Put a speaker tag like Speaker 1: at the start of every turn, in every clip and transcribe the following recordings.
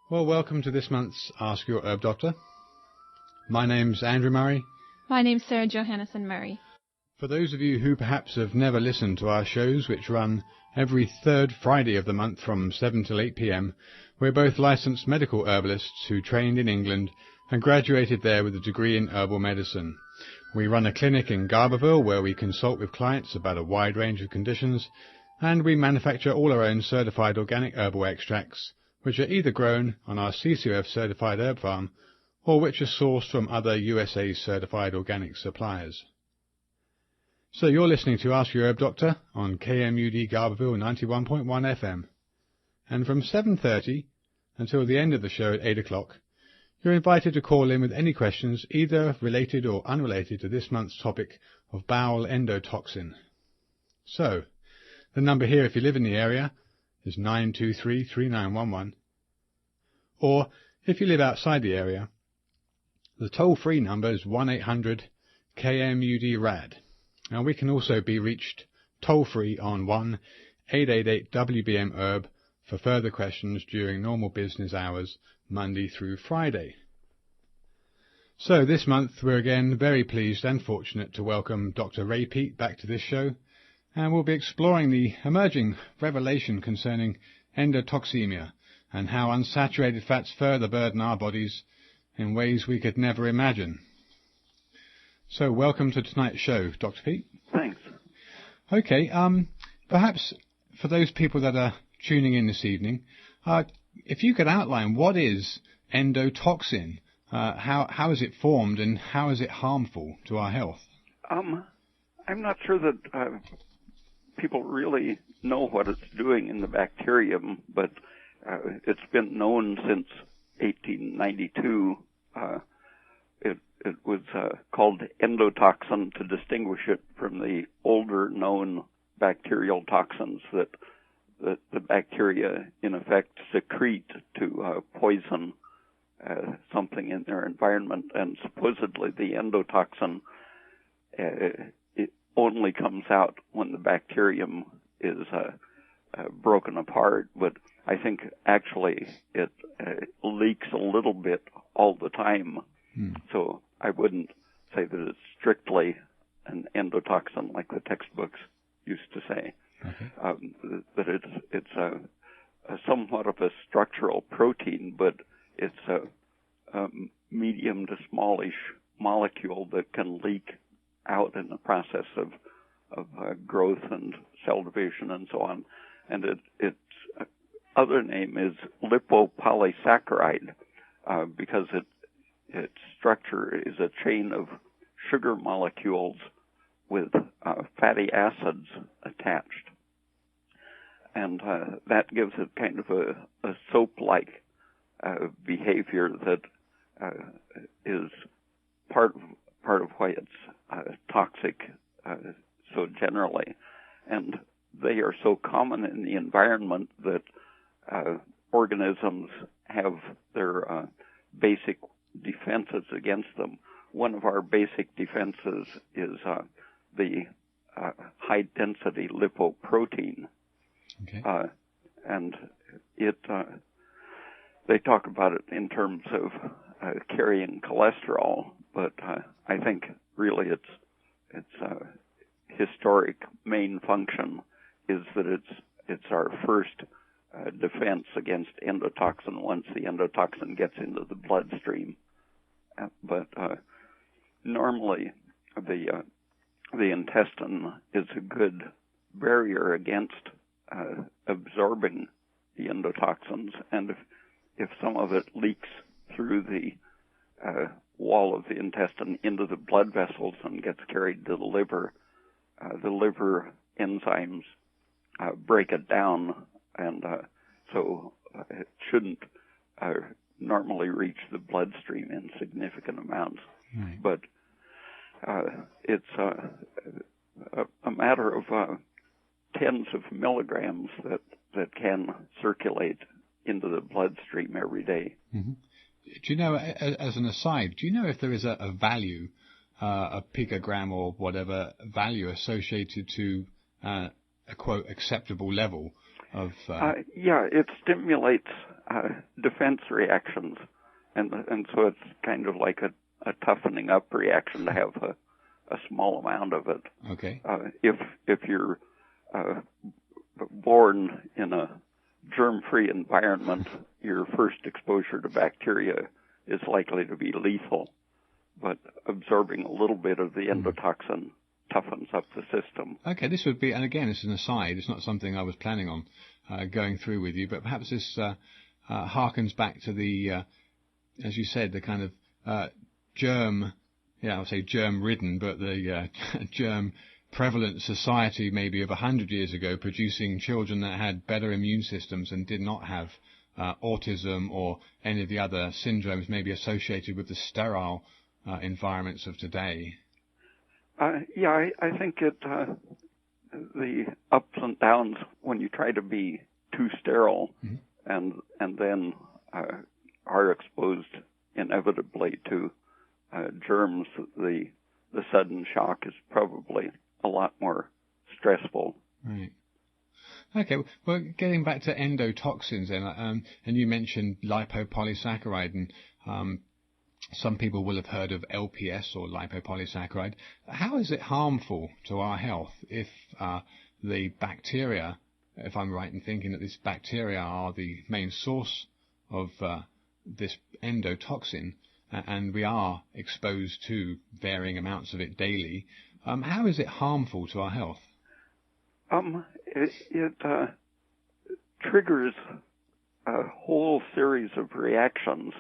Speaker 1: Well, welcome to this month's Ask Your Herb Doctor. My name's Andrew Murray.
Speaker 2: My name's Sarah Johannesson Murray.
Speaker 1: For those of you who perhaps have never listened to our shows, which run every third Friday of the month from 7 till 8 p.m, we're both licensed medical herbalists who trained in England and graduated there with a degree in herbal medicine. We run a clinic in Garberville where we consult with clients about a wide range of conditions, and we manufacture all our own certified organic herbal extracts, which are either grown on our CCOF certified herb farm or which are sourced from other USA certified organic suppliers. So you're listening to Ask Your Herb Doctor on KMUD Garberville 91.1 FM. And from 7:30 until the end of the show at 8 o'clock, you're invited to call in with any questions either related or unrelated to this month's topic of bowel endotoxin. So, the number here if you live in the area is 923-3911, or if you live outside the area, the toll-free number is 1-800-KMUD-RAD. Now we can also be reached toll-free on 1-888-WBM-HERB for further questions during normal business hours, Monday through Friday. So this month we're again very pleased and fortunate to welcome Dr. Ray Peat back to this show, and we'll be exploring the emerging revelation concerning endotoxemia and how unsaturated fats further burden our bodies in ways we could never imagine. So welcome to tonight's show, Dr. Peat.
Speaker 3: Thanks.
Speaker 1: Okay, perhaps for those people that are tuning in this evening, if you could outline what is endotoxin, how is it formed and how is it harmful to our health?
Speaker 3: I'm not sure that people really know what it's doing in the bacterium, but it's been known since 1892. It was called endotoxin to distinguish it from the older known bacterial toxins that the bacteria in effect secrete to poison something in their environment, and supposedly the endotoxin it only comes out when the bacterium is broken apart, but I think actually it leaks a little bit all the time. So I wouldn't say that it's strictly an endotoxin like the textbooks used to say.
Speaker 1: Okay.
Speaker 3: That it's a somewhat of a structural protein, but it's a medium to smallish molecule that can leak out in the process of growth and cell division and so on. And its other name is lipopolysaccharide because its structure is a chain of sugar molecules with fatty acids attached. And that gives it kind of a soap-like behavior that is part of why it's toxic so generally. And they are so common in the environment that organisms have their basic defenses against them. One of our basic defenses is the high-density lipoprotein.
Speaker 1: Okay.
Speaker 3: And they talk about it in terms of carrying cholesterol, but I think really its historic main function is that it's our first defense against endotoxin once the endotoxin gets into the bloodstream. But normally the intestine is a good barrier against absorbing the endotoxins, and if some of it leaks through the wall of the intestine into the blood vessels and gets carried to the liver enzymes break it down, and so it shouldn't normally reach the bloodstream in significant amounts.
Speaker 1: Right.
Speaker 3: But it's a matter of tens of milligrams that can circulate into the bloodstream every day.
Speaker 1: Mm-hmm. Do you know, as an aside, do you know if there is a value, a picogram or whatever value associated to a quote acceptable level of?
Speaker 3: Yeah, it stimulates defense reactions, and so it's kind of like a toughening up reaction to have a small amount of it.
Speaker 1: Okay.
Speaker 3: If you're born in a germ-free environment, your first exposure to bacteria is likely to be lethal, but absorbing a little bit of the endotoxin toughens up the system.
Speaker 1: Okay, this would be, and again, it's an aside, it's not something I was planning on going through with you, but perhaps this harkens back to the, as you said, the kind of germ, I would say germ-ridden, but the germ prevalent society maybe of 100 years ago, producing children that had better immune systems and did not have autism or any of the other syndromes maybe associated with the sterile environments of today.
Speaker 3: I think the ups and downs when you try to be too sterile and then are exposed inevitably to germs, the sudden shock is probably a lot more stressful.
Speaker 1: Right. Okay, well, getting back to endotoxins then, and you mentioned lipopolysaccharide, and some people will have heard of LPS or lipopolysaccharide. How is it harmful to our health if the bacteria, if I'm right in thinking that these bacteria are the main source of this endotoxin, and we are exposed to varying amounts of it daily? How is it harmful to our health?
Speaker 3: It triggers a whole series of reactions,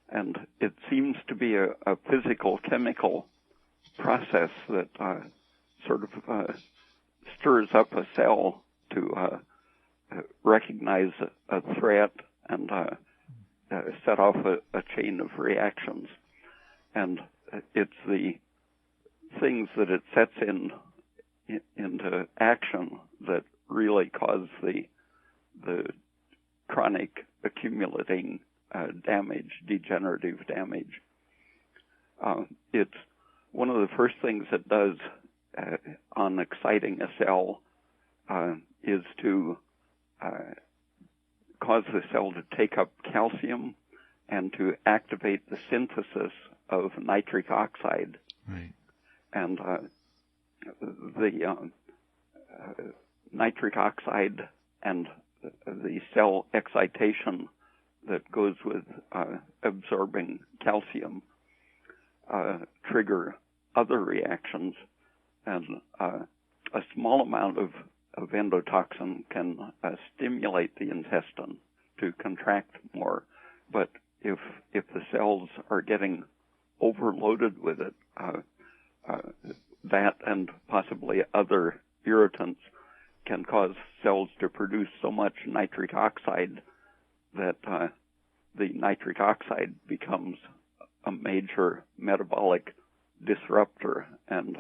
Speaker 3: and it seems to be a physical chemical process that sort of stirs up a cell to recognize a threat and set off a chain of reactions. And it's the things that it sets into action that really cause the chronic accumulating damage, degenerative damage. It's one of the first things it does on exciting a cell is to cause the cell to take up calcium and to activate the synthesis of nitric oxide.
Speaker 1: Right.
Speaker 3: And the nitric oxide and the cell excitation that goes with absorbing calcium trigger other reactions, and a small amount of endotoxin can stimulate the intestine to contract more. But if the cells are getting overloaded with it, that and possibly other irritants can cause cells to produce so much nitric oxide that the nitric oxide becomes a major metabolic disruptor and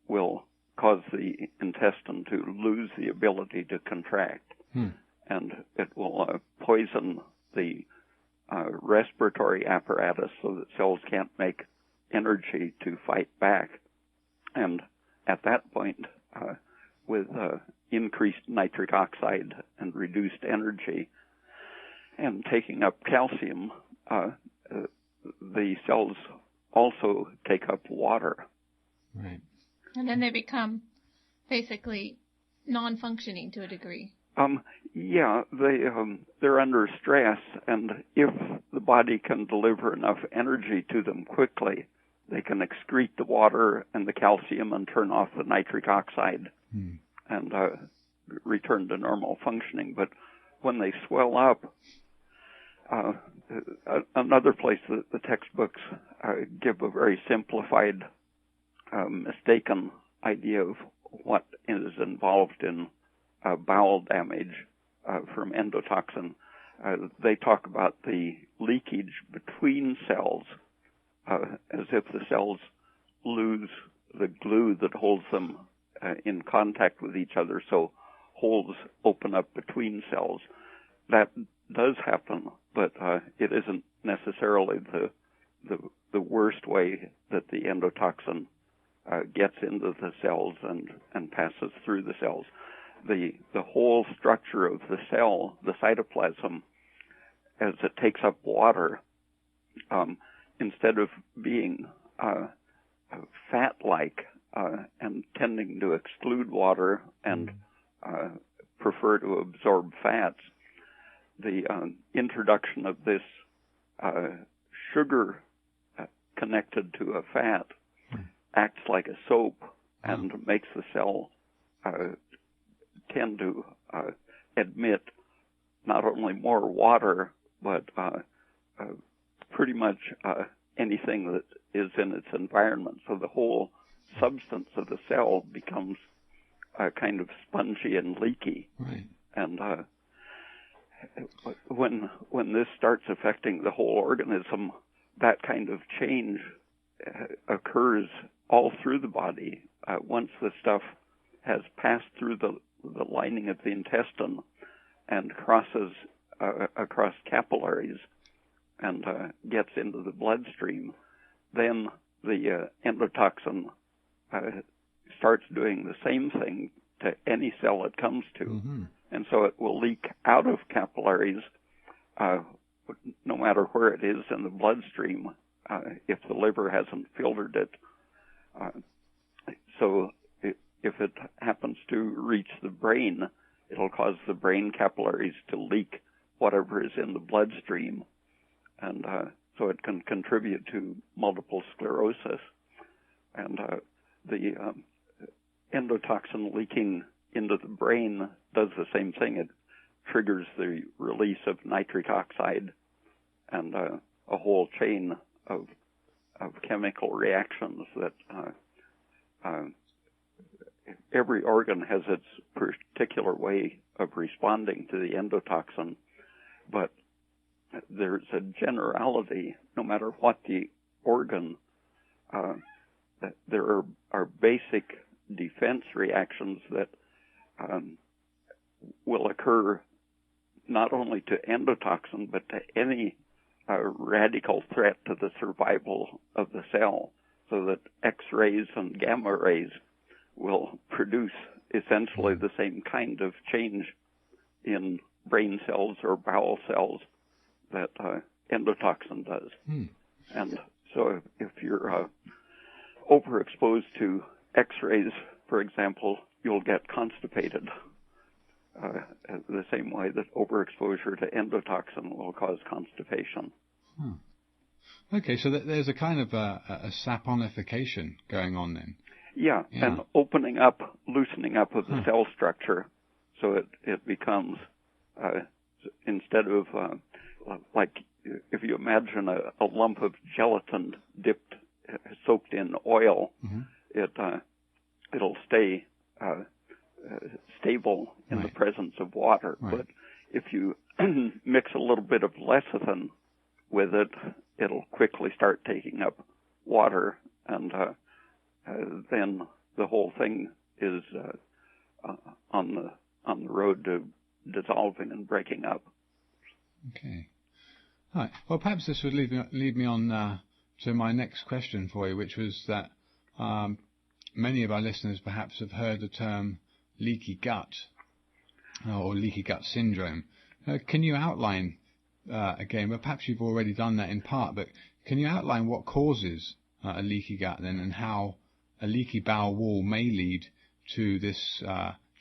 Speaker 3: will cause the intestine to lose the ability to contract. And it will poison the respiratory apparatus so that cells can't make energy to fight back. And at that point, with increased nitric oxide and reduced energy and taking up calcium, the cells also take up water.
Speaker 1: Right.
Speaker 2: And then they become basically non-functioning to a degree.
Speaker 3: They're under stress, and if the body can deliver enough energy to them quickly, they can excrete the water and the calcium and turn off the nitric oxide and return to normal functioning. But when they swell up, another place that the textbooks give a very simplified, mistaken idea of what is involved in bowel damage from endotoxin. They talk about the leakage between cells, as if the cells lose the glue that holds them in contact with each other, so holes open up between cells. That does happen, but it isn't necessarily the worst way that the endotoxin gets into the cells and passes through the cells. The whole structure of the cell, the cytoplasm, as it takes up water, instead of being fat-like and tending to exclude water and prefer to absorb fats, the introduction of this sugar connected to a fat acts like a soap and makes the cell tend to admit not only more water, but pretty much anything that is in its environment. So the whole substance of the cell becomes kind of spongy and leaky.
Speaker 1: Right.
Speaker 3: And when this starts affecting the whole organism, that kind of change occurs all through the body. Once the stuff has passed through the lining of the intestine and crosses across capillaries and gets into the bloodstream, then the endotoxin starts doing the same thing to any cell it comes to. Mm-hmm. And so it will leak out of capillaries no matter where it is in the bloodstream if the liver hasn't filtered it. So if it happens to reach the brain, it'll cause the brain capillaries to leak whatever is in the bloodstream. And so it can contribute to multiple sclerosis. And the endotoxin leaking into the brain does the same thing. It triggers the release of nitric oxide and a whole chain of chemical reactions that every organ has its particular way of responding to the endotoxin, but there's a generality, no matter what the organ, there are basic defense reactions that will occur not only to endotoxin, but to any radical threat to the survival of the cell, so that X-rays and gamma rays will produce essentially the same kind of change in brain cells or bowel cells that endotoxin does. And so if you're overexposed to X-rays, for example, you'll get constipated the same way that overexposure to endotoxin will cause constipation.
Speaker 1: Okay, so there's a kind of a saponification going on then.
Speaker 3: Yeah, and opening up, loosening up of the cell structure, so it becomes, instead of, like, if you imagine a lump of gelatin soaked in oil, it'll stay stable in the presence of water. Right. But if you mix a little bit of lecithin with it, it'll quickly start taking up water, and then the whole thing is on the road to dissolving and breaking up.
Speaker 1: Okay. All right. Well, perhaps this would lead me on to my next question for you, which was that many of our listeners perhaps have heard the term leaky gut or leaky gut syndrome. Can you outline, again, but perhaps you've already done that in part, but can you outline what causes a leaky gut then, and how a leaky bowel wall may lead to this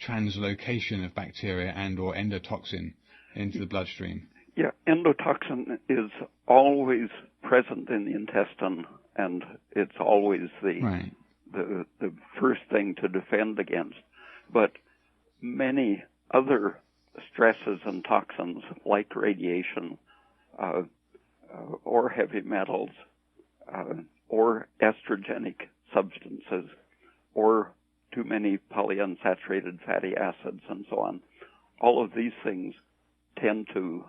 Speaker 1: translocation of bacteria and or endotoxin into the bloodstream?
Speaker 3: Yeah, endotoxin is always present in the intestine, and it's always the first thing to defend against. But many other stresses and toxins, like radiation, or heavy metals, or estrogenic substances, or too many polyunsaturated fatty acids, and so on, all of these things tend to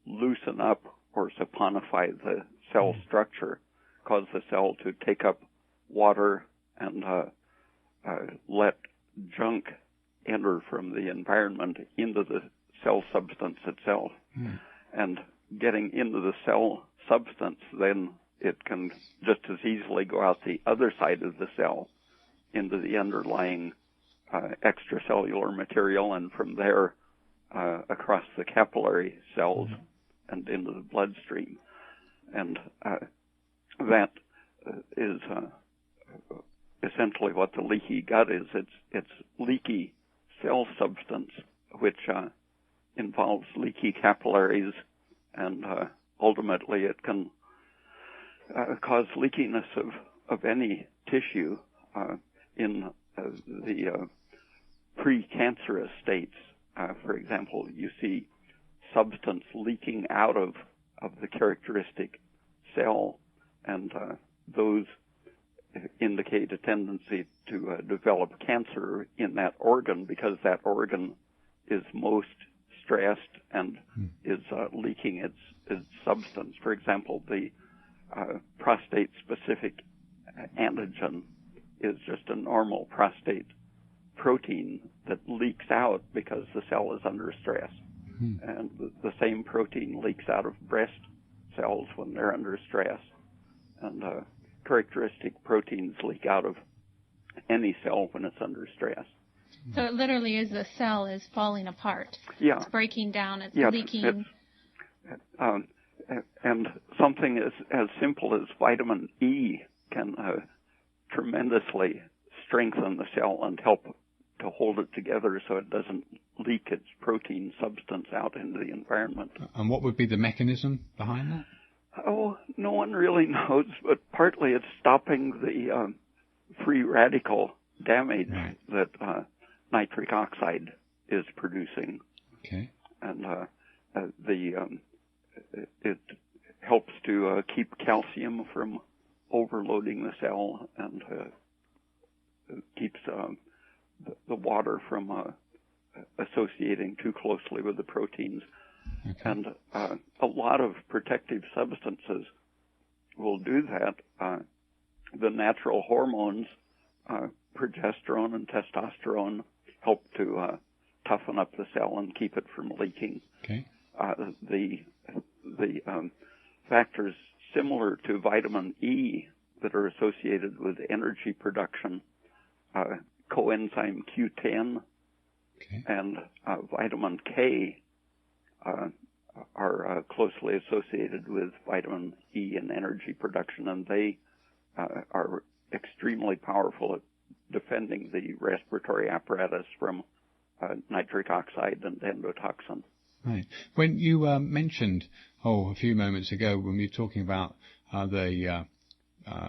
Speaker 3: loosen up or saponify the cell structure, cause the cell to take up water and let junk enter from the environment into the cell substance itself. And getting into the cell substance, then it can just as easily go out the other side of the cell into the underlying extracellular material, and from there across the capillary cells and into the bloodstream. And that is essentially what the leaky gut is. It's leaky cell substance, which involves leaky capillaries, and ultimately it can cause leakiness of any tissue in the precancerous states. For example, you see substance leaking out of the characteristic cell, and those indicate a tendency to develop cancer in that organ, because that organ is most stressed and is leaking its substance. For example, the prostate-specific antigen is just a normal prostate protein that leaks out because the cell is under stress. And the same protein leaks out of breast cells when they're under stress. And characteristic proteins leak out of any cell when it's under stress.
Speaker 2: So it literally is the cell is falling apart.
Speaker 3: Yeah.
Speaker 2: It's breaking down. It's
Speaker 3: yeah,
Speaker 2: leaking.
Speaker 3: And something as simple as vitamin E can tremendously strengthen the cell and help to hold it together so it doesn't leak its protein substance out into the environment.
Speaker 1: And what would be the mechanism behind that?
Speaker 3: Oh, no one really knows, but partly it's stopping the free radical damage that nitric oxide is producing.
Speaker 1: Okay.
Speaker 3: And it helps to keep calcium from overloading the cell, and keeps the water from associating too closely with the proteins.
Speaker 1: Okay.
Speaker 3: And a lot of protective substances will do that. The natural hormones, progesterone and testosterone, help to toughen up the cell and keep it from leaking.
Speaker 1: Okay.
Speaker 3: The factors similar to vitamin E that are associated with energy production, coenzyme Q10 and vitamin K, are closely associated with vitamin E and energy production, and they are extremely powerful at defending the respiratory apparatus from nitric oxide and endotoxin.
Speaker 1: Right. When you mentioned, a few moments ago, when we were talking about the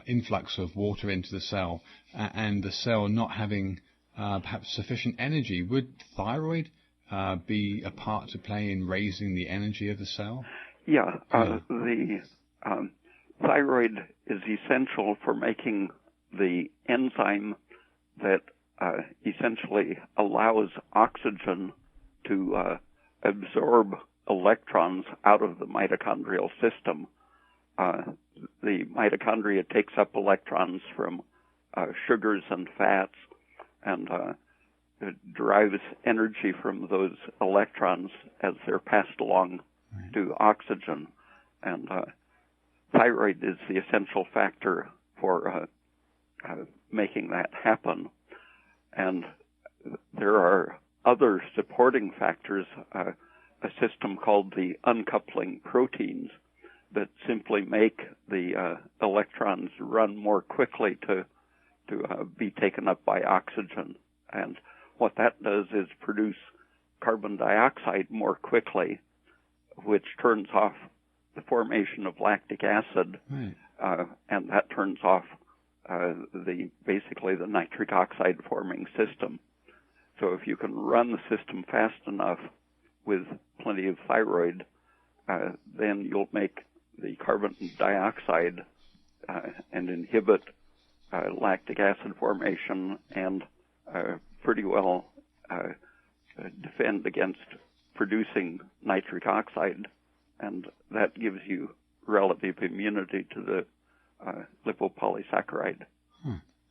Speaker 1: influx of water into the cell and the cell not having perhaps sufficient energy, would thyroid be a part to play in raising the energy of the cell?
Speaker 3: Yeah. The thyroid is essential for making the enzyme that essentially allows oxygen to absorb electrons out of the mitochondrial system. The mitochondria takes up electrons from sugars and fats, and it derives energy from those electrons as they're passed along to oxygen. And thyroid is the essential factor for making that happen. And there are other supporting factors, a system called the uncoupling proteins that simply make the electrons run more quickly to be taken up by oxygen. And what that does is produce carbon dioxide more quickly, which turns off the formation of lactic acid, and that turns off basically the nitric oxide forming system. So if you can run the system fast enough with plenty of thyroid, then you'll make the carbon dioxide and inhibit lactic acid formation, and pretty well defend against producing nitric oxide, and that gives you relative immunity to the lipopolysaccharide.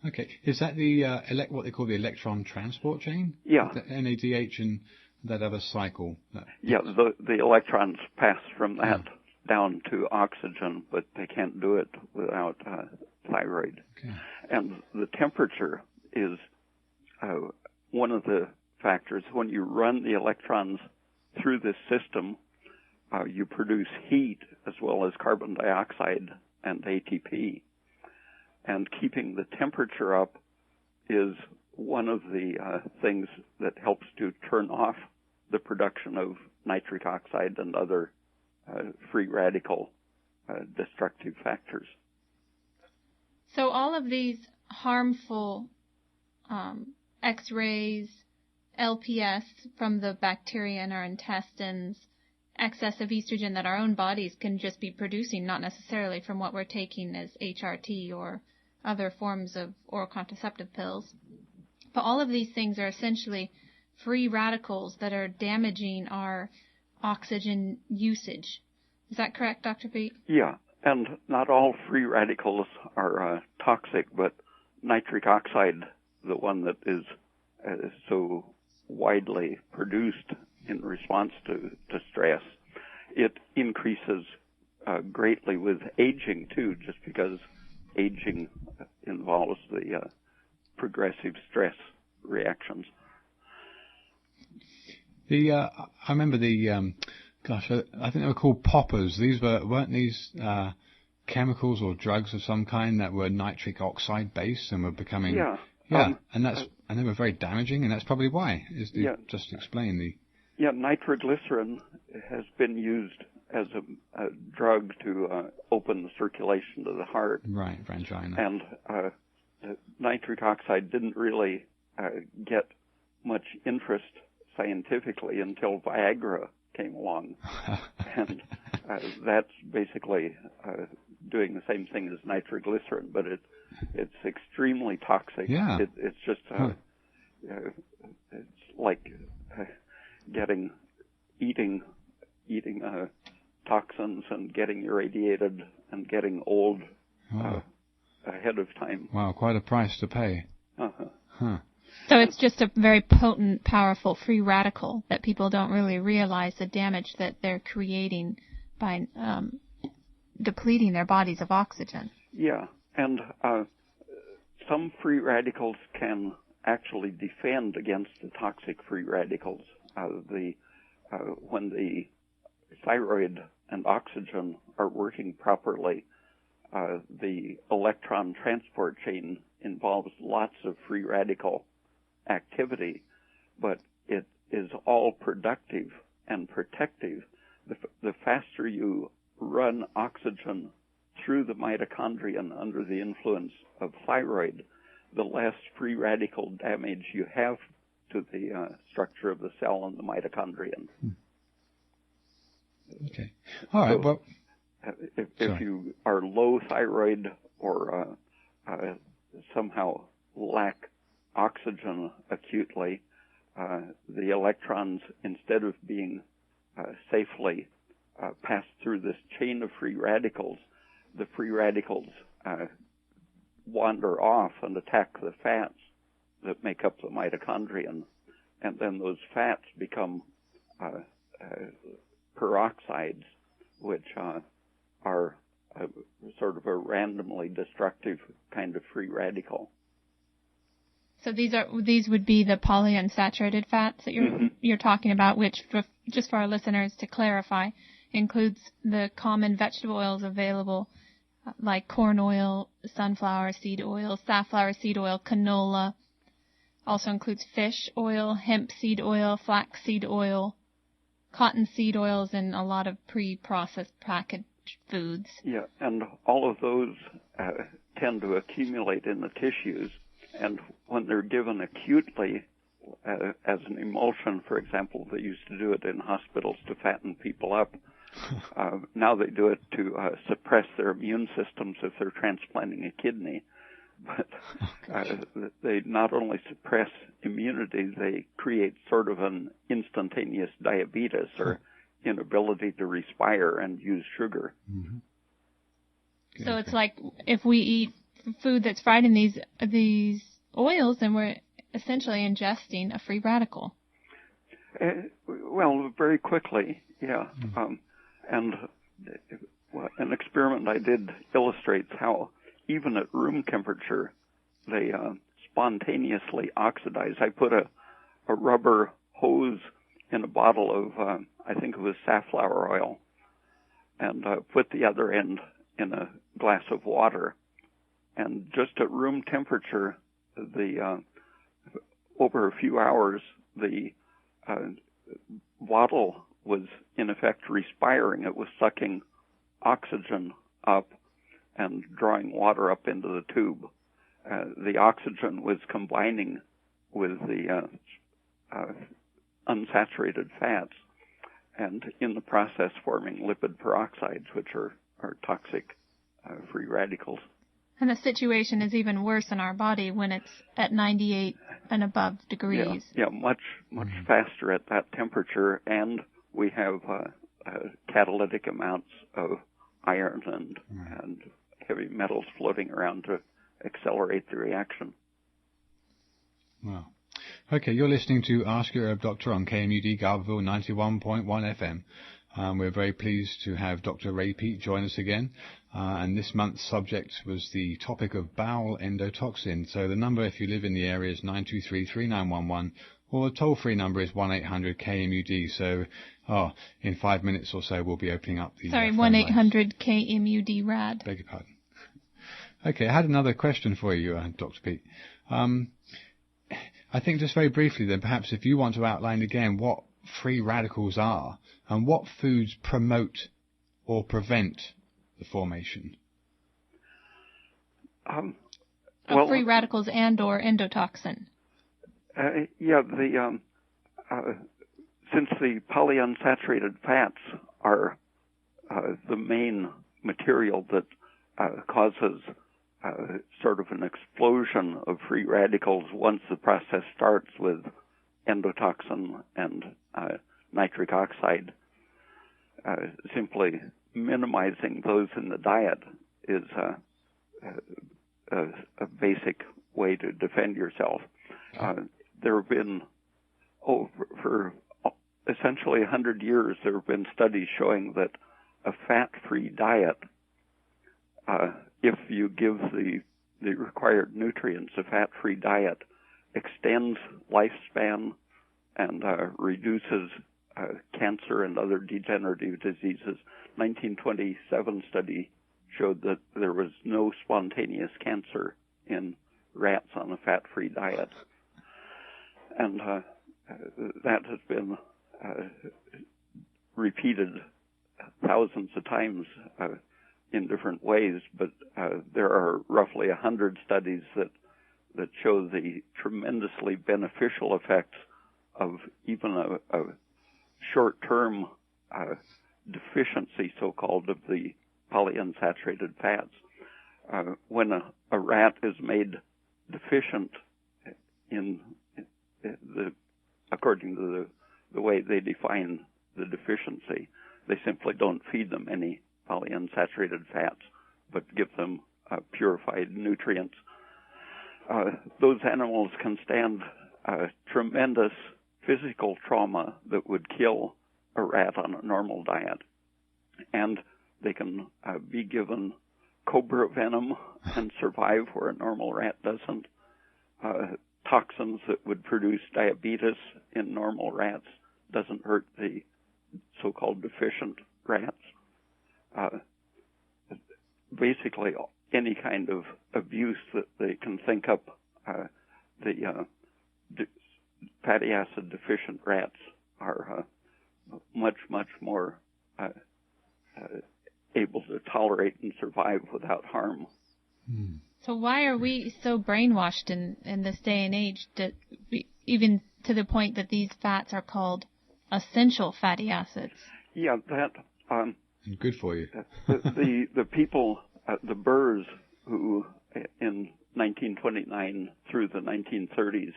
Speaker 1: Okay. Is that the what they call the electron transport chain?
Speaker 3: Yeah.
Speaker 1: The NADH and that other cycle?
Speaker 3: Yeah, the electrons pass from that down to oxygen, but they can't do it without thyroid.
Speaker 1: Okay.
Speaker 3: And the temperature is one of the factors. When you run the electrons through this system, you produce heat as well as carbon dioxide and ATP. And keeping the temperature up is one of the things that helps to turn off the production of nitric oxide and other free radical destructive factors.
Speaker 2: So all of these harmful X-rays, LPS from the bacteria in our intestines, excess of estrogen that our own bodies can just be producing, not necessarily from what we're taking as HRT or other forms of oral contraceptive pills. But all of these things are essentially free radicals that are damaging our oxygen usage. Is that correct, Dr. Peat?
Speaker 3: Yeah, and not all free radicals are toxic, but nitric oxide, the one that is so widely produced in response to stress, it increases greatly with aging too, just because aging involves the progressive stress reactions.
Speaker 1: I remember I think they were called poppers. Weren't these chemicals or drugs of some kind that were nitric oxide based and were becoming and they were very damaging, and that's probably why. Just explain the.
Speaker 3: Yeah, nitroglycerin has been used as a drug to open the circulation to the heart.
Speaker 1: Right, angina.
Speaker 3: And nitric oxide didn't really get much interest scientifically until Viagra came along. And that's basically doing the same thing as nitroglycerin, but it's extremely toxic.
Speaker 1: Yeah.
Speaker 3: It's just it's like eating toxins and getting irradiated and getting old ahead of time.
Speaker 1: Wow, quite a price to pay.
Speaker 3: Uh-huh.
Speaker 1: Huh.
Speaker 2: So it's just a very potent, powerful free radical that people don't really realize the damage that they're creating by depleting their bodies of oxygen.
Speaker 3: Yeah, and some free radicals can actually defend against the toxic free radicals. When the thyroid and oxygen are working properly, the electron transport chain involves lots of free radical activity, but it is all productive and protective. The faster you run oxygen through the mitochondrion under the influence of thyroid, the less free radical damage you have to the structure of the cell and the mitochondrion.
Speaker 1: Okay. All right.
Speaker 3: So,
Speaker 1: well,
Speaker 3: if you are low thyroid or somehow lack oxygen acutely, the electrons, instead of being safely passed through this chain of free radicals, the free radicals wander off and attack the fats that make up the mitochondrion, and then those fats become peroxides, which are sort of a randomly destructive kind of free radical.
Speaker 2: So these would be the polyunsaturated fats that you're talking about, which, just for our listeners to clarify, includes the common vegetable oils available, like corn oil, sunflower seed oil, safflower seed oil, canola. Also includes fish oil, hemp seed oil, flax seed oil, cotton seed oils, and a lot of pre-processed packaged foods.
Speaker 3: Yeah, and all of those tend to accumulate in the tissues, and when they're given acutely as an emulsion, for example, they used to do it in hospitals to fatten people up. Now they do it to suppress their immune systems if they're transplanting a kidney. But they not only suppress immunity, they create sort of an instantaneous diabetes or inability to respire and use sugar.
Speaker 1: Mm-hmm.
Speaker 2: So it's like if we eat food that's fried in these oils, then we're essentially ingesting a free radical.
Speaker 3: Well, very quickly, yeah. And an experiment I did illustrates how even at room temperature, they spontaneously oxidize. I put a rubber hose in a bottle of, I think it was safflower oil, and put the other end in a glass of water. And just at room temperature, over a few hours, the bottle was in effect respiring. It was sucking oxygen up and drawing water up into the tube. The oxygen was combining with the unsaturated fats, and in the process forming lipid peroxides, which are toxic free radicals.
Speaker 2: And the situation is even worse in our body when it's at 98 and above degrees.
Speaker 3: Yeah, much faster at that temperature, and we have catalytic amounts of iron and heavy metals floating around to accelerate the reaction.
Speaker 1: Wow. Okay, you're listening to Ask Your Herb Doctor on KMUD Garberville 91.1 FM. We're very pleased to have Dr. Ray Peat join us again. And this month's subject was the topic of bowel endotoxin. So the number, if you live in the area, is 923-3911, or the toll-free number is 1-800-KMUD. So, in 5 minutes or so, we'll be opening up the
Speaker 2: 1-800-KMUD-RAD.
Speaker 1: Beg your pardon. Okay, I had another question for you, Dr. Peat. I think just very briefly then, perhaps if you want to outline again what free radicals are and what foods promote or prevent the formation.
Speaker 2: Of free radicals and or endotoxin.
Speaker 3: Since the polyunsaturated fats are the main material that causes sort of an explosion of free radicals once the process starts with endotoxin and nitric oxide, simply minimizing those in the diet is a basic way to defend yourself. There have been, for essentially 100 years, there have been studies showing that a fat-free diet, if you give the required nutrients, a fat-free diet extends lifespan and reduces cancer and other degenerative diseases. 1927 study showed that there was no spontaneous cancer in rats on a fat-free diet. And that has been repeated thousands of times in different ways, but there are roughly 100 studies that show the tremendously beneficial effects of even a short-term deficiency, so-called, of the polyunsaturated fats. When a rat is made deficient according to the way they define the deficiency, they simply don't feed them any polyunsaturated fats, but give them purified nutrients. Those animals can stand tremendous physical trauma that would kill a rat on a normal diet. And they can be given cobra venom and survive where a normal rat doesn't. Toxins that would produce diabetes in normal rats doesn't hurt the so-called deficient rats. Basically, any kind of abuse that they can think up, the fatty acid deficient rats are much more able to tolerate and survive without harm.
Speaker 2: So why are we so brainwashed in this day and age, that even to the point that these fats are called essential fatty acids?
Speaker 3: Yeah, that
Speaker 1: good for you.
Speaker 3: the people, the Burrs, who in 1929 through the 1930s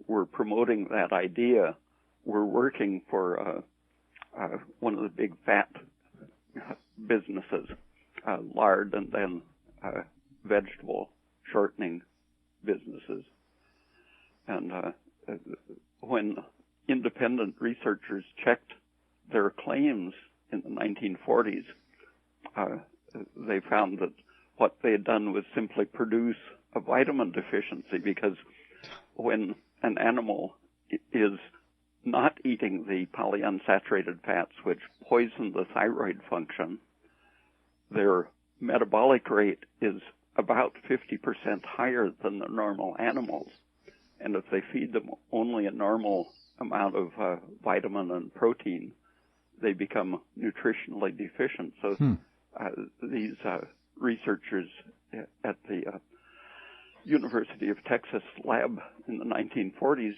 Speaker 3: were promoting that idea, were working for one of the big fat businesses, lard and then vegetable shortening businesses. And when independent researchers checked their claims in the 1940s, they found that what they had done was simply produce a vitamin deficiency, because when an animal is not eating the polyunsaturated fats, which poison the thyroid function, their metabolic rate is about 50% higher than the normal animals. And if they feed them only a normal amount of vitamin and protein, they become nutritionally deficient. So these researchers at the University of Texas lab in the 1940s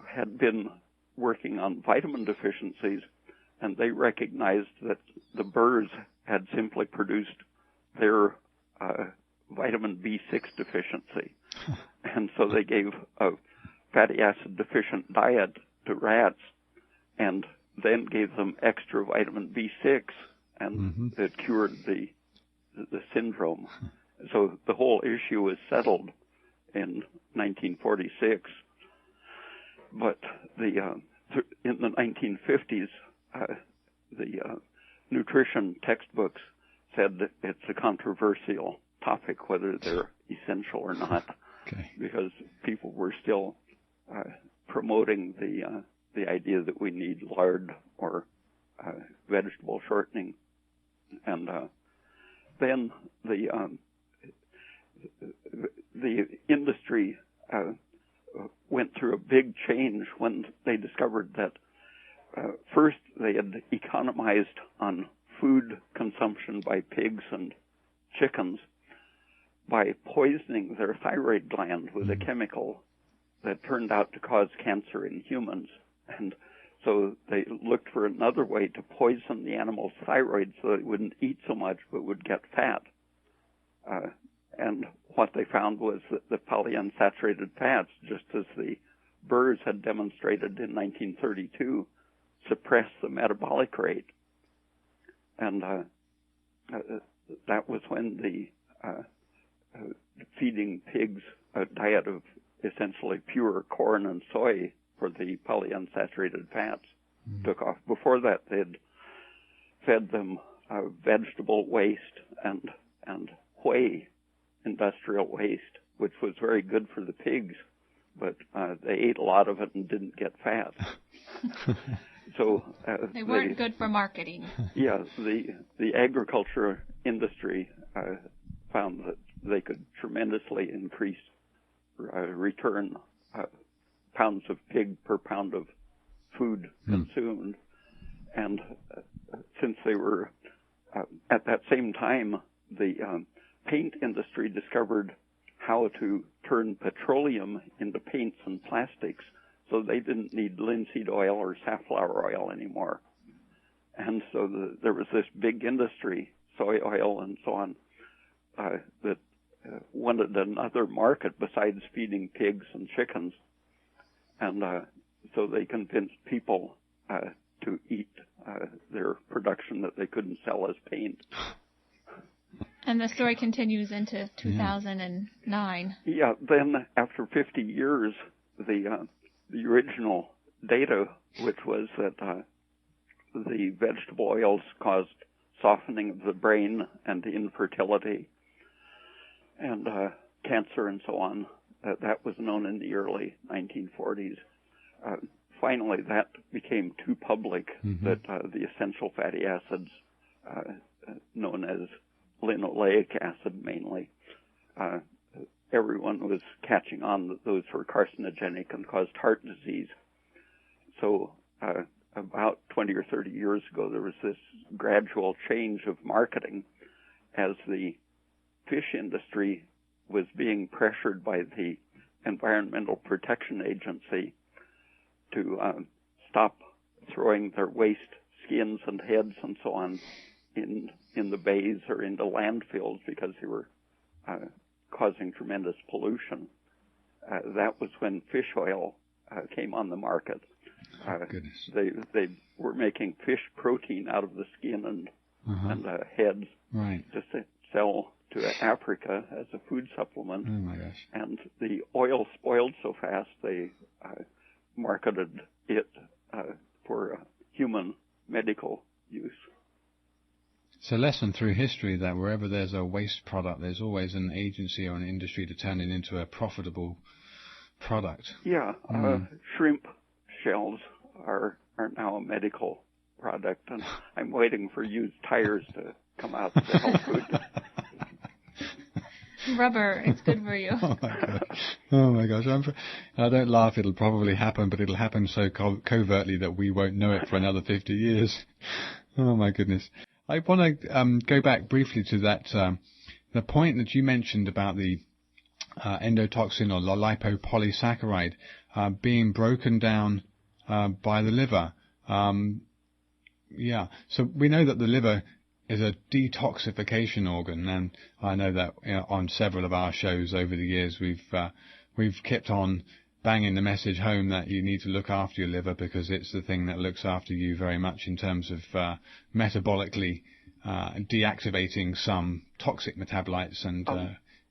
Speaker 3: had been working on vitamin deficiencies, and they recognized that the birds had simply produced their vitamin B6 deficiency. And so they gave a fatty acid deficient diet to rats and then gave them extra vitamin B6, and it cured the syndrome. So the whole issue was settled in 1946. But in the 1950s, the nutrition textbooks said that it's a controversial topic whether they're essential or not, because people were still promoting the idea that we need lard or vegetable shortening. And then the industry went through a big change when they discovered that first they had economized on food consumption by pigs and chickens by poisoning their thyroid gland with a chemical that turned out to cause cancer in humans. And so they looked for another way to poison the animal's thyroid so they wouldn't eat so much but would get fat. And what they found was that the polyunsaturated fats, just as the Burrs had demonstrated in 1932, suppressed the metabolic rate. And that was when the feeding pigs a diet of essentially pure corn and soy for the polyunsaturated fats took off. Before that, they'd fed them vegetable waste and whey, industrial waste, which was very good for the pigs, but they ate a lot of it and didn't get fat. So
Speaker 2: they weren't good for marketing.
Speaker 3: Yeah, the agriculture industry found that they could tremendously increase return pounds of pig per pound of food consumed. And since they were at that same time, the paint industry discovered how to turn petroleum into paints and plastics, so they didn't need linseed oil or safflower oil anymore. And so there was this big industry, soy oil and so on, that wanted another market besides feeding pigs and chickens. And so they convinced people to eat their production that they couldn't sell as paint.
Speaker 2: And the story continues into 2009.
Speaker 3: Yeah, then after 50 years, the original data, which was that the vegetable oils caused softening of the brain and infertility and cancer and so on, that was known in the early 1940s. Finally, that became too public that the essential fatty acids, known as linoleic acid mainly, everyone was catching on that those were carcinogenic and caused heart disease. So about 20 or 30 years ago, there was this gradual change of marketing as the fish industry was being pressured by the Environmental Protection Agency to stop throwing their waste skins and heads and so on in the bays or into landfills because they were causing tremendous pollution. That was when fish oil came on the market. They were making fish protein out of the skin and heads to sell to Africa as a food supplement.
Speaker 1: Oh my gosh. And
Speaker 3: the oil spoiled so fast they marketed it for human medical use.
Speaker 1: It's a lesson through history that wherever there's a waste product, there's always an agency or an industry to turn it into a profitable product.
Speaker 3: Yeah, shrimp shells are now a medical product, and I'm waiting for used tires to come out the health food.
Speaker 2: Rubber, it's good for you.
Speaker 1: Oh my gosh! I don't laugh. It'll probably happen, but it'll happen so covertly that we won't know it for another 50 years. Oh my goodness! I want to go back briefly to that the point that you mentioned about the endotoxin or lipopolysaccharide being broken down by the liver. Yeah. So we know that the liver is a detoxification organ, and I know that on several of our shows over the years we've kept on banging the message home that you need to look after your liver because it's the thing that looks after you very much in terms of metabolically deactivating some toxic metabolites and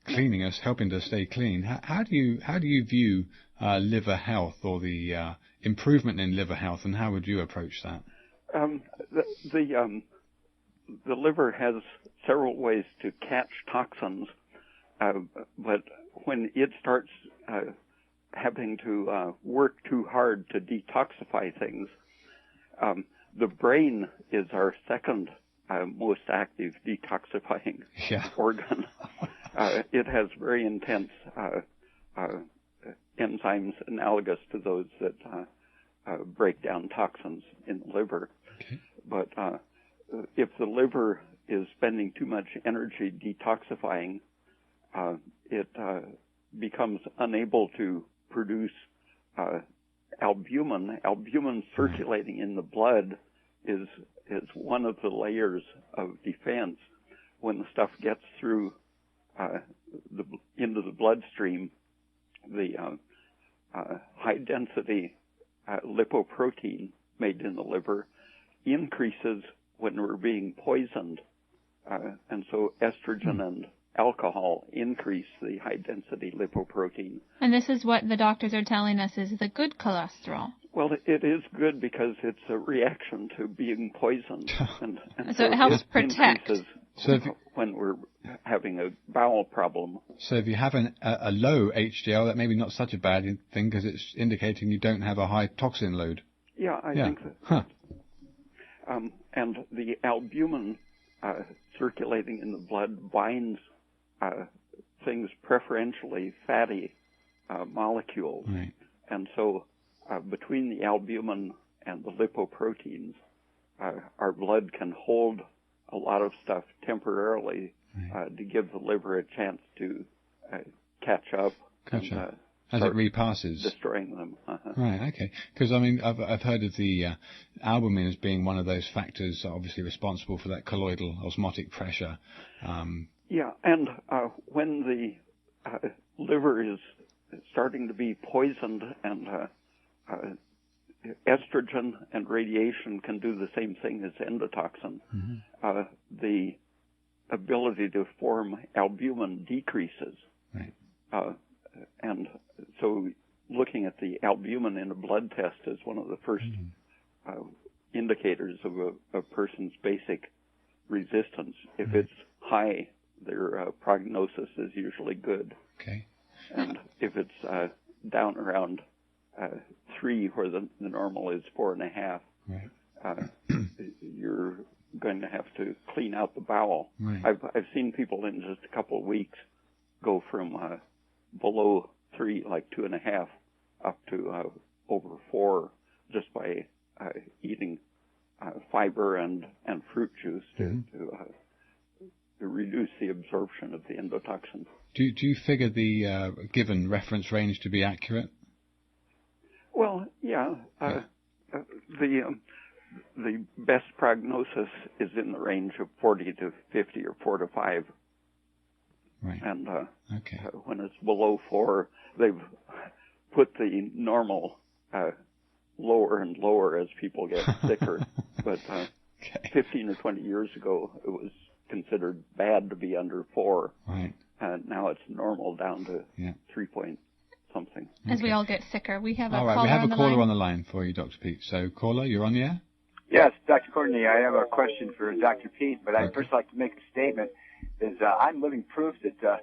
Speaker 1: cleaning us, helping to stay clean. How do you view liver health or the improvement in liver health, and how would you approach that?
Speaker 3: The liver has several ways to catch toxins, but when it starts having to work too hard to detoxify things, the brain is our second most active detoxifying organ. It has very intense enzymes analogous to those that break down toxins in the liver.
Speaker 1: Okay.
Speaker 3: But if the liver is spending too much energy detoxifying, it becomes unable to produce albumin. Albumin circulating in the blood is one of the layers of defense. When the stuff gets through into the bloodstream, the high density lipoprotein made in the liver increases when we're being poisoned, and so estrogen and alcohol increase the high density lipoprotein.
Speaker 2: And this is what the doctors are telling us is the good cholesterol.
Speaker 3: Well, it is good because it's a reaction to being poisoned, and
Speaker 2: so it helps protect.
Speaker 1: So
Speaker 3: when we're having a bowel problem.
Speaker 1: So if you have a low HDL, that may be not such a bad thing because it's indicating you don't have a high toxin load.
Speaker 3: Yeah, I think that. And the albumin circulating in the blood binds things preferentially fatty molecules.
Speaker 1: Right.
Speaker 3: And so between the albumin and the lipoproteins, our blood can hold a lot of stuff temporarily to give the liver a chance to catch up.
Speaker 1: Gotcha. As it repasses.
Speaker 3: Destroying them.
Speaker 1: Right, okay. Because, I mean, I've heard of the albumin as being one of those factors obviously responsible for that colloidal osmotic pressure.
Speaker 3: Yeah, and when the liver is starting to be poisoned and estrogen and radiation can do the same thing as endotoxin, the ability to form albumin decreases.
Speaker 1: Right.
Speaker 3: And so looking at the albumin in a blood test is one of the first indicators of a person's basic resistance. If it's high, their prognosis is usually good.
Speaker 1: Okay.
Speaker 3: And if it's down around 3, where the normal is 4.5, you're going to have to clean out the bowel.
Speaker 1: Right.
Speaker 3: I've seen people in just a couple of weeks go from below 3, like 2.5, up to over 4, just by eating fiber and fruit juice to reduce the absorption of the endotoxin.
Speaker 1: Do you figure the given reference range to be accurate?
Speaker 3: Well, yeah. The best prognosis is in the range of 40 to 50 or 4 to 5.
Speaker 1: Right.
Speaker 3: And when it's below 4, they've put the normal lower and lower as people get sicker. But 15 or 20 years ago, it was considered bad to be under 4.
Speaker 1: Right.
Speaker 3: And now it's normal down to 3 point something.
Speaker 2: As we all get sicker. We have a
Speaker 1: caller
Speaker 2: caller
Speaker 1: we have
Speaker 2: on
Speaker 1: a
Speaker 2: the
Speaker 1: caller
Speaker 2: line.
Speaker 1: on the line for you, Dr. Peat. So, caller, you're on the air?
Speaker 4: Yes, Dr. Courtney, I have a question for Dr. Peat, but I'd first like to make a statement. I'm living proof that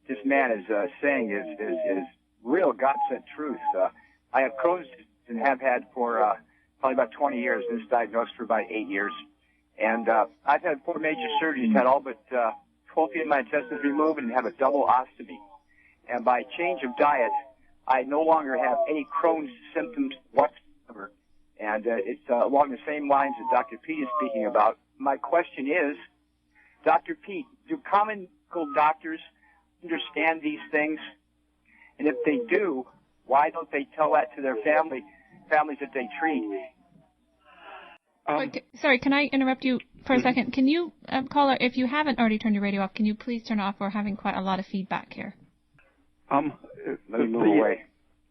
Speaker 4: this man is saying is real God-sent truth. I have Crohn's and have had for probably about 20 years. This was diagnosed for about 8 years. And I've had 4 major surgeries, had all but 12 feet of my intestines removed and have a double ostomy. And by change of diet, I no longer have any Crohn's symptoms whatsoever. And it's along the same lines that Dr. Peat is speaking about. My question is, Dr. Peat, do common medical doctors understand these things? And if they do, why don't they tell that to their families that they treat?
Speaker 2: Sorry, can I interrupt you for a second? Can you, caller, if you haven't already turned your radio off, can you please turn it off? We're having quite a lot of feedback here.
Speaker 4: Let me move away.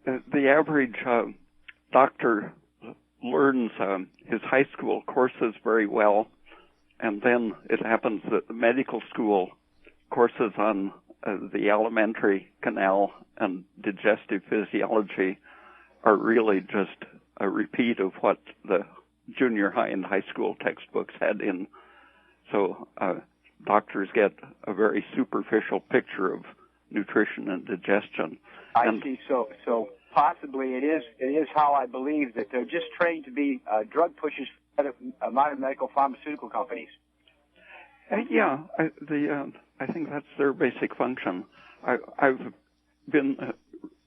Speaker 3: The average doctor learns his high school courses very well, and then it happens that the medical school courses on the alimentary canal and digestive physiology are really just a repeat of what the junior high and high school textbooks had in. So doctors get a very superficial picture of nutrition and digestion.
Speaker 4: I see. So possibly it is how I believe that they're just trained to be drug pushers for modern medical pharmaceutical companies.
Speaker 3: Yeah, I think that's their basic function. I've been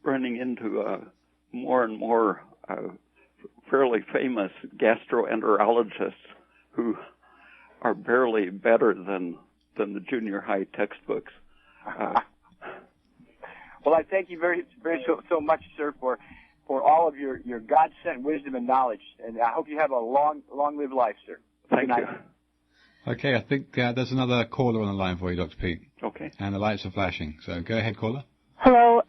Speaker 3: running into more and more fairly famous gastroenterologists who are barely better than the junior high textbooks.
Speaker 4: Well, I thank you very so much, sir, for all of your God-sent wisdom and knowledge, and I hope you have a long-lived life, sir.
Speaker 3: Thank you.
Speaker 1: Okay, I think there's another caller on the line for you, Dr. Peat.
Speaker 3: Okay.
Speaker 1: And the lights are flashing, so go ahead, caller.
Speaker 5: Hello.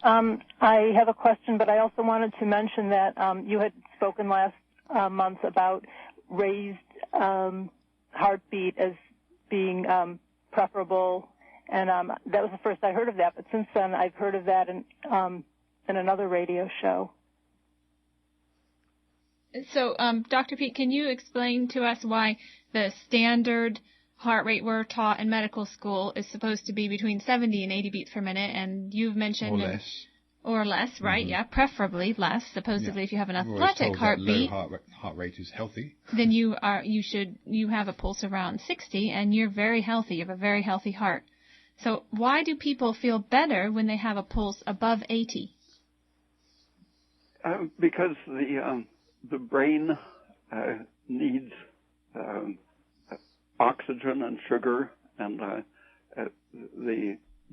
Speaker 5: I have a question, but I also wanted to mention that you had spoken last month about raised heartbeat as being preferable, and that was the first I heard of that. But since then, I've heard of that in another radio show.
Speaker 2: So, Dr. Peat, can you explain to us why the standard heart rate we're taught in medical school is supposed to be between 70 and 80 beats per minute, and you've mentioned... Or less, right? Mm-hmm. Yeah, preferably less. Supposedly, if you have an athletic heartbeat,
Speaker 1: low heart rate is healthy.
Speaker 2: Then you have a pulse around 60, and you're very healthy. You have a very healthy heart. So why do people feel better when they have a pulse above 80?
Speaker 3: Because the brain needs oxygen and sugar, and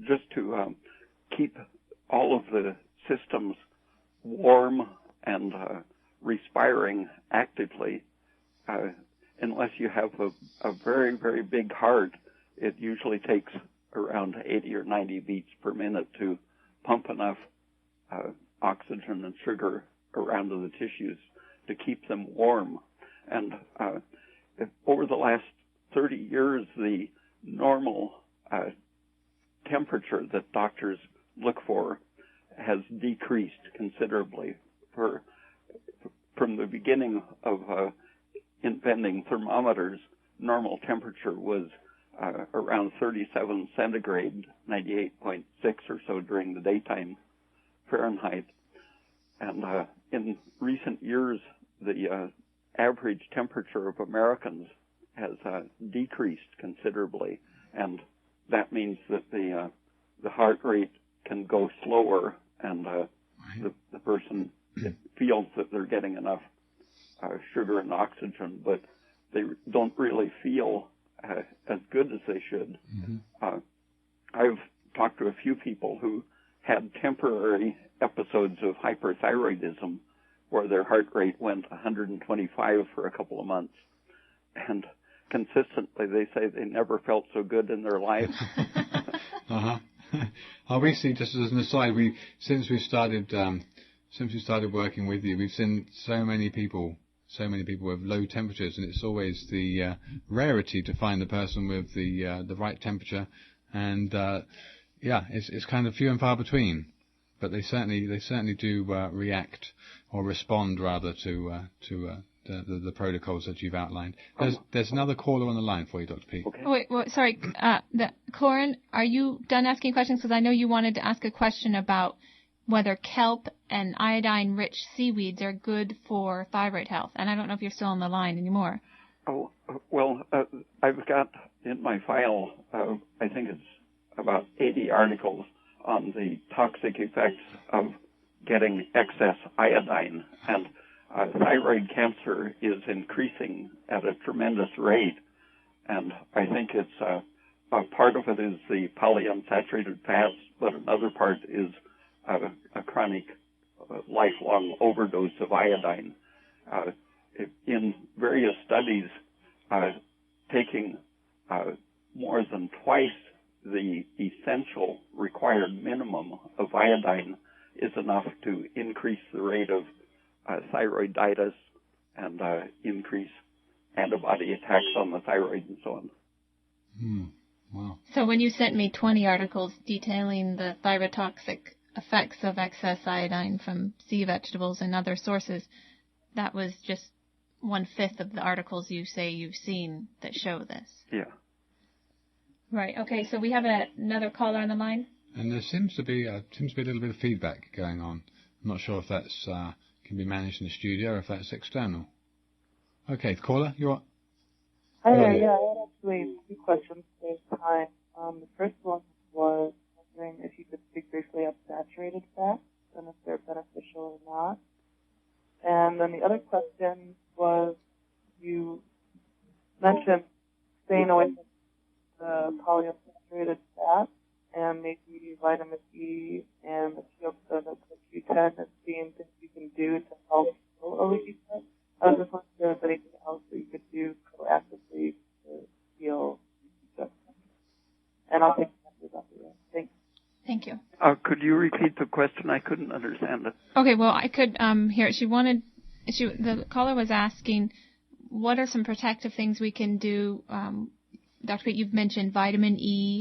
Speaker 3: just to keep all of the systems warm and respiring actively. Unless you have a very, very big heart, it usually takes around 80 or 90 beats per minute to pump enough oxygen and sugar around to the tissues to keep them warm. And over the last 30 years, the normal temperature that doctors look for has decreased considerably. From the beginning of inventing thermometers, normal temperature was around 37 centigrade, 98.6 or so during the daytime Fahrenheit. And in recent years, the average temperature of Americans has decreased considerably, and that means that the heart rate can go slower, and the person feels that they're getting enough sugar and oxygen, but they don't really feel as good as they should. Mm-hmm. I've talked to a few people who had temporary episodes of hyperthyroidism where their heart rate went 125 for a couple of months, and consistently they say they never felt so good in their life.
Speaker 1: Uh-huh. Obviously, just as an aside, since we started working with you, we've seen so many people with low temperatures, and it's always the rarity to find the person with the right temperature, and it's kind of few and far between. But they certainly do react or respond rather to the protocols that you've outlined. There's another caller on the line for you, Dr. Peat.
Speaker 2: Okay. Oh, wait, sorry. Corin, are you done asking questions? Because I know you wanted to ask a question about whether kelp and iodine-rich seaweeds are good for thyroid health. And I don't know if you're still on the line anymore.
Speaker 3: Oh, well, I've got in my file, I think it's about 80 articles on the toxic effects of getting excess iodine. And thyroid cancer is increasing at a tremendous rate. And I think it's a part of it is the polyunsaturated fats, but another part is a chronic, lifelong overdose of iodine. In various studies, taking more than twice the essential required minimum of iodine is enough to increase the rate of thyroiditis and increase antibody attacks on the thyroid and so on.
Speaker 1: Wow.
Speaker 2: So when you sent me 20 articles detailing the thyrotoxic effects of excess iodine from sea vegetables and other sources, that was just 1/5 of the articles you say you've seen that show this.
Speaker 3: Yeah.
Speaker 2: Right. Okay. So we have another caller on the line.
Speaker 1: And there seems to be a little bit of feedback going on. I'm not sure if that's can be managed in the studio or if that's external. Okay, caller, you're on.
Speaker 6: Hi there. Yeah, I had actually 2 questions this time. The first one was wondering if you could speak briefly of saturated fats and if they're beneficial or not. And then the other question was, you mentioned staying away from the polyunsaturated fat and maybe vitamin E and the Q10 as being things you can do to help heal a leaky gut. I was just wondering if there was anything else that you could do proactively to heal leaky gut. And I'll take questions after that. Thanks.
Speaker 2: Thank you.
Speaker 3: Could you repeat the question? I couldn't understand it.
Speaker 2: Okay. Well, I could hear it. The caller was asking, what are some protective things we can do? Dr. Peat, you've mentioned vitamin E.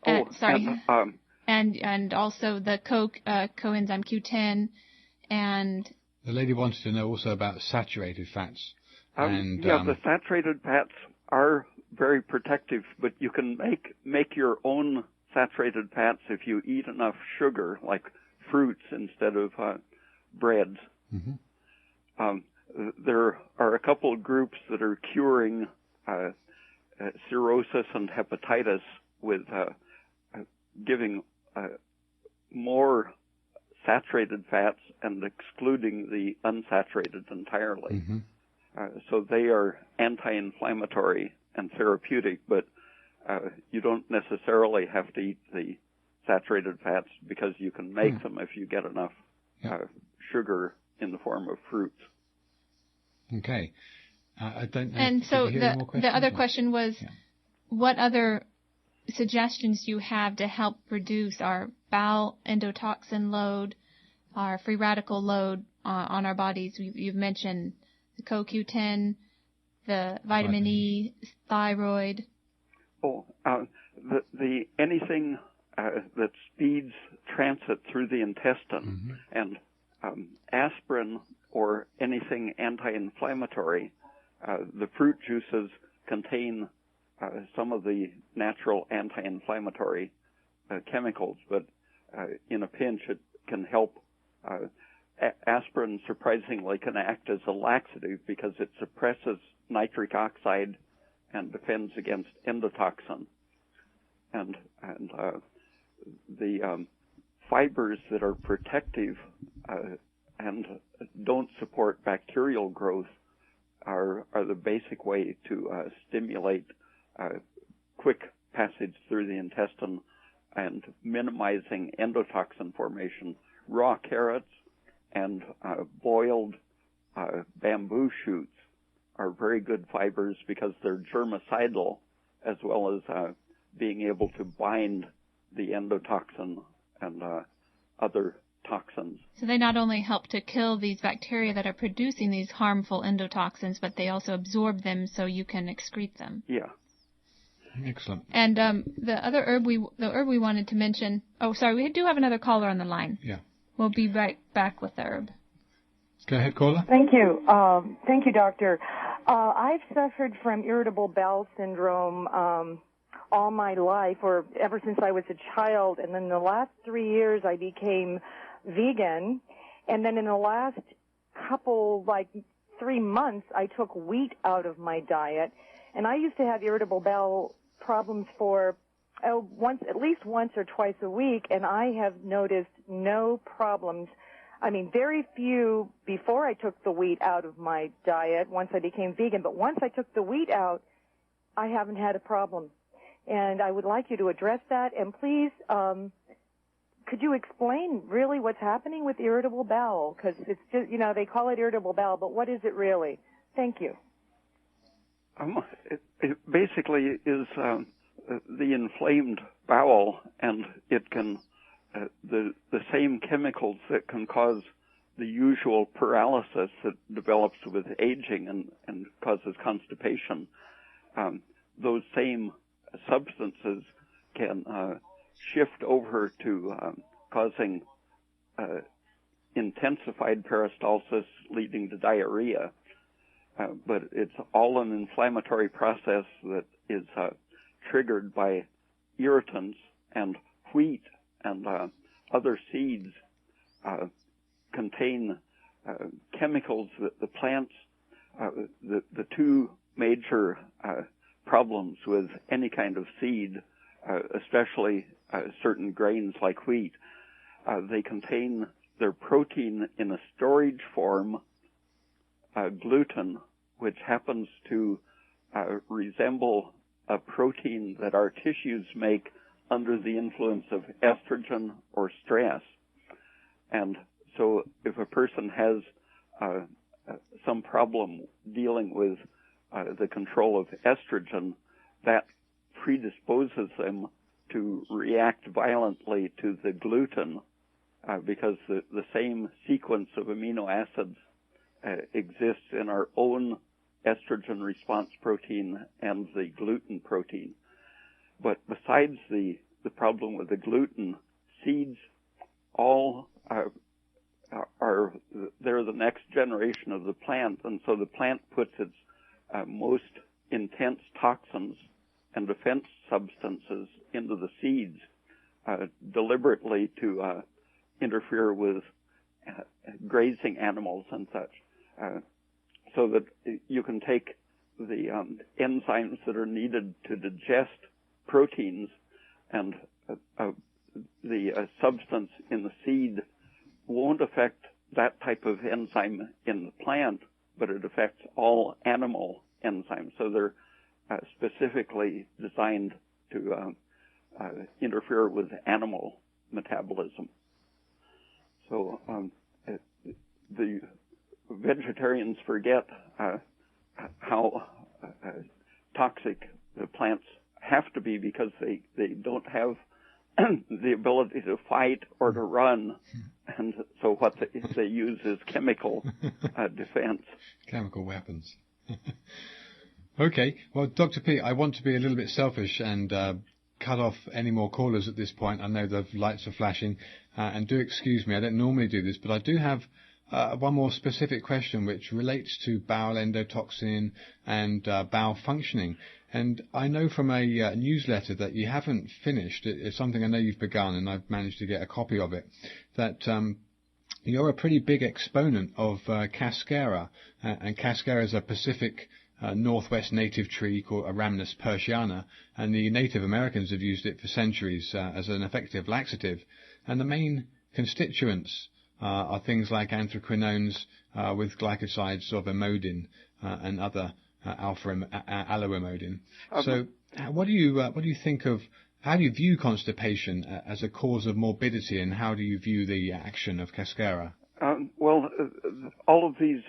Speaker 2: And also the coenzyme Q10, and
Speaker 1: the lady wanted to know also about saturated fats.
Speaker 3: The saturated fats are very protective, but you can make your own saturated fats if you eat enough sugar, like fruits instead of breads.
Speaker 1: Mm-hmm.
Speaker 3: There are a couple of groups that are curing cirrhosis and hepatitis with giving more saturated fats and excluding the unsaturated entirely.
Speaker 1: Mm-hmm.
Speaker 3: So they are anti-inflammatory and therapeutic, but you don't necessarily have to eat the saturated fats because you can make them if you get enough sugar in the form of fruits.
Speaker 1: Okay. I don't know.
Speaker 2: And so the other question was, what other suggestions do you have to help reduce our bowel endotoxin load, our free radical load on our bodies? You've mentioned the CoQ10, the vitamin E, thyroid.
Speaker 3: The anything that speeds transit through the intestine, and aspirin or anything anti-inflammatory. The fruit juices contain some of the natural anti-inflammatory chemicals, but in a pinch it can help. Aspirin surprisingly can act as a laxative because it suppresses nitric oxide and defends against endotoxin. And the fibers that are protective and don't support bacterial growth are the basic way to stimulate quick passage through the intestine and minimizing endotoxin formation. Raw carrots and boiled bamboo shoots are very good fibers because they're germicidal as well as being able to bind the endotoxin and other toxins.
Speaker 2: So they not only help to kill these bacteria that are producing these harmful endotoxins, but they also absorb them so you can excrete them.
Speaker 3: Yeah.
Speaker 1: Excellent.
Speaker 2: And the herb we wanted to mention. Oh, sorry, we do have another caller on the line.
Speaker 1: Yeah.
Speaker 2: We'll be right back with the herb.
Speaker 1: Go ahead, caller.
Speaker 5: Thank you. Thank you, doctor. I've suffered from irritable bowel syndrome all my life, or ever since I was a child. And then the last 3 years I became vegan. And then in the last couple, 3 months, I took wheat out of my diet. And I used to have irritable bowel problems for at least once or twice a week, and I have noticed no problems. I mean, very few before I took the wheat out of my diet once I became vegan, but once I took the wheat out, I haven't had a problem. And I would like you to address that. And please, could you explain really what's happening with irritable bowel? Because it's just, they call it irritable bowel, but what is it really? Thank you.
Speaker 3: It basically is the inflamed bowel, and it can the same chemicals that can cause the usual paralysis that develops with aging and causes constipation. Those same substances can shift over to causing intensified peristalsis, leading to diarrhea. But it's all an inflammatory process that is triggered by irritants, and wheat and other seeds contain chemicals that the plants, the two major problems with any kind of seed, especially certain grains like wheat, they contain their protein in a storage form, gluten, which happens to resemble a protein that our tissues make under the influence of estrogen or stress. And so if a person has some problem dealing with the control of estrogen, that predisposes them to react violently to the gluten because the same sequence of amino acids exists in our own estrogen response protein and the gluten protein. But besides the problem with the gluten, seeds all they're the next generation of the plant, and so the plant puts its most intense toxins and defense substances into the seeds deliberately to interfere with grazing animals and such, so that you can take the enzymes that are needed to digest proteins, and the substance in the seed won't affect that type of enzyme in the plant, but it affects all animal enzymes. So they're specifically designed to interfere with animal metabolism. So the vegetarians forget how toxic the plants have to be because they don't have the ability to fight or to run, and so what they use is chemical defense.
Speaker 1: Chemical weapons. Okay, well, Dr. Peat, I want to be a little bit selfish and cut off any more callers at this point. I know the lights are flashing, and do excuse me, I don't normally do this, but I do have one more specific question which relates to bowel endotoxin and bowel functioning. And I know from a newsletter that you haven't finished. It's something I know you've begun, and I've managed to get a copy of it, that you're a pretty big exponent of Cascara. And Cascara is a Pacific Northwest native tree called Rhamnus persiana, and the Native Americans have used it for centuries as an effective laxative. And the main constituents are things like anthraquinones with glycosides of amodin and other alpha-aloamodin. So, what do you think of? How do you view constipation as a cause of morbidity, and how do you view the action of Cascara?
Speaker 3: Well, all of these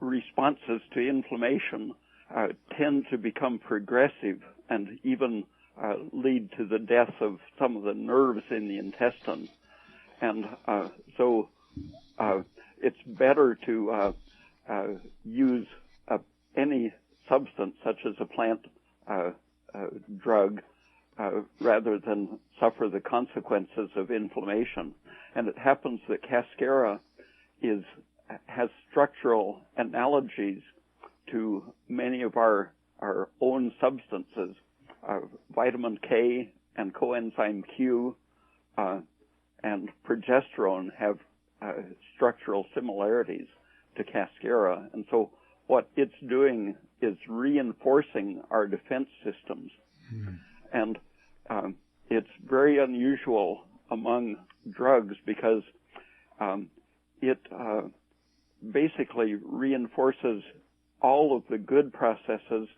Speaker 3: responses to inflammation tend to become progressive and even lead to the death of some of the nerves in the intestine. And so it's better to use any substance, such as a plant drug, rather than suffer the consequences of inflammation. And it happens that Cascara has structural analogies to many of our own substances. vitamin K and coenzyme Q and progesterone have structural similarities to Cascara. And so what it's doing is reinforcing our defense systems. And it's very unusual among drugs because it basically reinforces all of the good processes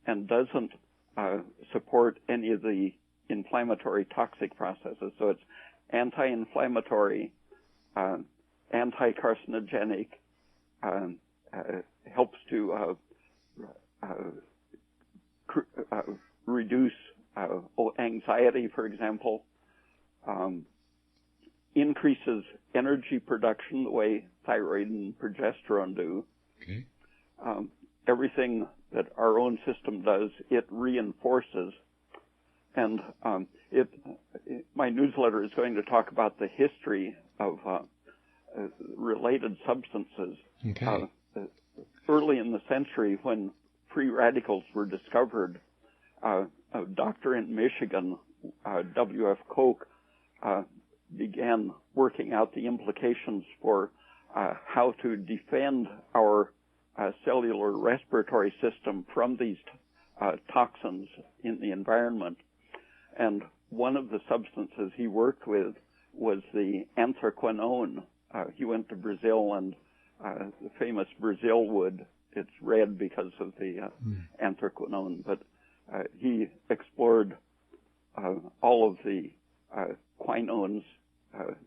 Speaker 3: and doesn't support any of the inflammatory toxic processes. So it's anti-inflammatory, anti-carcinogenic, helps to reduce anxiety, for example, increases energy production the way thyroid and progesterone do.
Speaker 1: Okay.
Speaker 3: Everything that our own system does, it reinforces. And my newsletter is going to talk about the history of related substances.
Speaker 1: Okay.
Speaker 3: Early in the century, when free radicals were discovered, a doctor in Michigan, W.F. Koch, began working out the implications for how to defend our cellular respiratory system from these toxins in the environment. And one of the substances he worked with was the anthraquinone. He went to Brazil, and the famous Brazil wood, it's red because of the anthraquinone, but he explored all of the quinones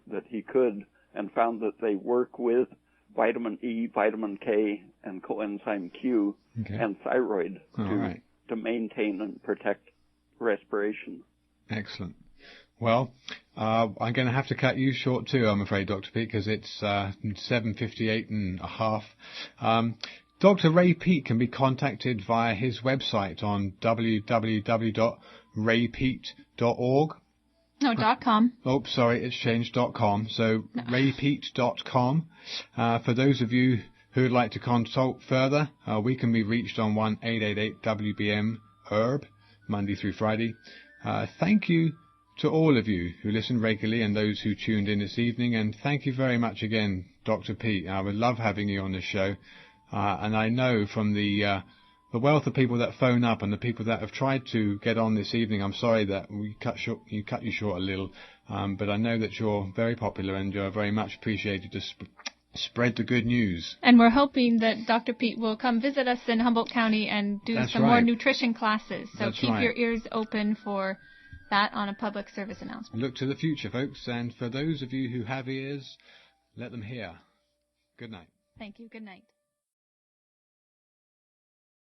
Speaker 3: that he could and found that they work with vitamin E, vitamin K, and coenzyme Q and thyroid to maintain and protect respiration.
Speaker 1: Excellent. Well, I'm going to have to cut you short too, I'm afraid, Dr. Peat, because it's 7:58 and a half. Dr. Ray Peat can be contacted via his website on www.raypeat.org.
Speaker 2: No, .com.
Speaker 1: Oh, sorry, it's changed .com. So raypeat.com. For those of you who would like to consult further, we can be reached on 1-888-WBM-HERB, Monday through Friday. Thank you to all of you who listen regularly and those who tuned in this evening. And thank you very much again, Dr. Peat. I would love having you on this show. And I know from the wealth of people that phone up and the people that have tried to get on this evening, I'm sorry that we cut you short a little, but I know that you're very popular and you're very much appreciated to spread the good news.
Speaker 2: And we're hoping that Dr. Peat will come visit us in Humboldt County and do some more nutrition classes. So keep your ears open for that on a public service announcement.
Speaker 1: Look to the future, folks, and for those of you who have ears, let them hear. Good night.
Speaker 2: Thank you. Good night.